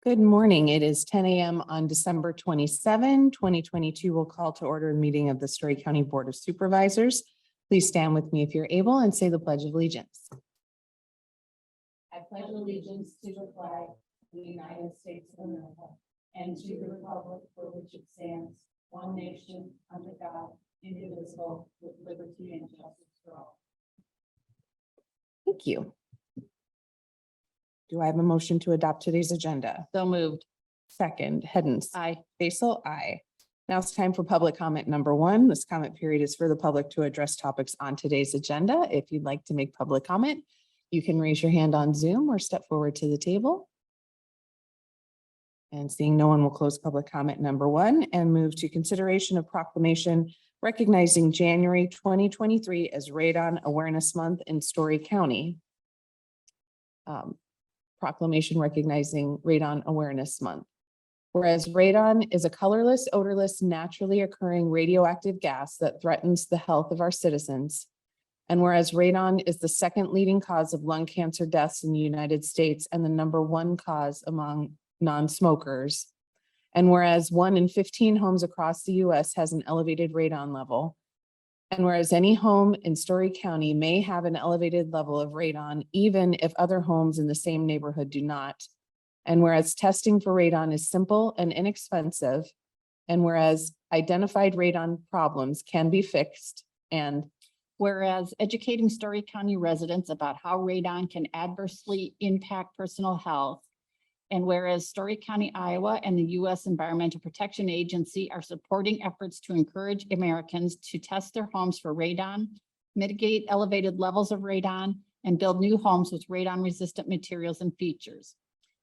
Good morning. It is 10 a.m. on December 27, 2022. We'll call to order a meeting of the Story County Board of Supervisors. Please stand with me if you're able and say the Pledge of Allegiance. I pledge allegiance to the flag of the United States of America and to the republic for which it stands, one nation, under God, indivisible, with liberty and justice for all. Thank you. Do I have a motion to adopt today's agenda? So moved. Second, Hens. Aye. Basil, aye. Now it's time for public comment number one. This comment period is for the public to address topics on today's agenda. If you'd like to make public comment, you can raise your hand on Zoom or step forward to the table. And seeing no one, will close public comment number one and move to consideration of proclamation recognizing January 2023 as Radon Awareness Month in Story County. Proclamation recognizing Radon Awareness Month. Whereas radon is a colorless, odorless, naturally occurring radioactive gas that threatens the health of our citizens. And whereas radon is the second leading cause of lung cancer deaths in the United States and the #1 cause among non-smokers. And whereas 1 in 15 homes across the US has an elevated radon level. And whereas any home in Story County may have an elevated level of radon, even if other homes in the same neighborhood do not. And whereas testing for radon is simple and inexpensive. And whereas identified radon problems can be fixed. And Whereas educating Story County residents about how radon can adversely impact personal health. And whereas Story County, Iowa and the U.S. Environmental Protection Agency are supporting efforts to encourage Americans to test their homes for radon, mitigate elevated levels of radon, and build new homes with radon-resistant materials and features.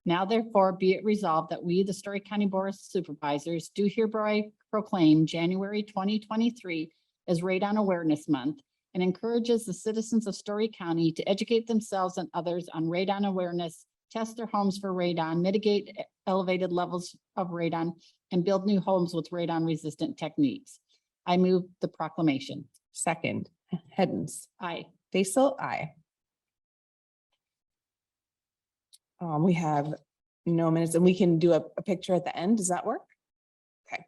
Now therefore be it resolved that we, the Story County Board of Supervisors, do hereby proclaim January 2023 as Radon Awareness Month and encourages the citizens of Story County to educate themselves and others on radon awareness, test their homes for radon, mitigate elevated levels of radon, and build new homes with radon-resistant techniques. I move the proclamation. second, Hens. Aye. Basil, aye. We have no minutes and we can do a picture at the end. Does that work? Okay.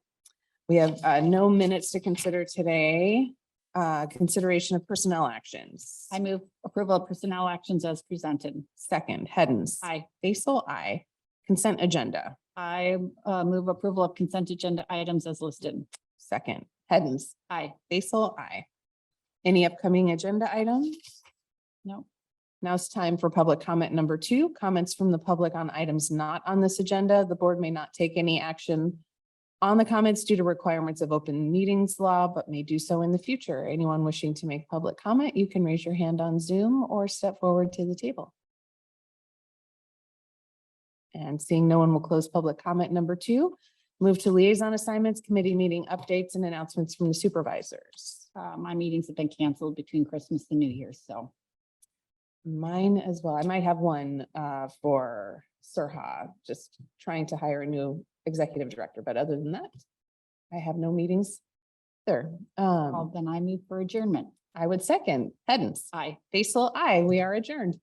We have no minutes to consider today. Consideration of personnel actions. I move approval of personnel actions as presented. Second, Hens. Aye. Basil, aye. Consent agenda. I move approval of consent agenda items as listed. Second, Hens. Aye. Basil, aye. Any upcoming agenda items? No. Now it's time for public comment number two, comments from the public on items not on this agenda. The board may not take any action on the comments due to requirements of open meetings law, but may do so in the future. Anyone wishing to make public comment, you can raise your hand on Zoom or step forward to the table. And seeing no one, will close public comment number two. Move to liaison assignments, committee meeting updates and announcements from the supervisors. My meetings have been canceled between Christmas and New Year's, so. Mine as well. I might have one for Surha, just trying to hire a new executive director, but other than that, I have no meetings there. Well, then I move for adjournment. I would second. Hens. Aye. Basil, aye. We are adjourned.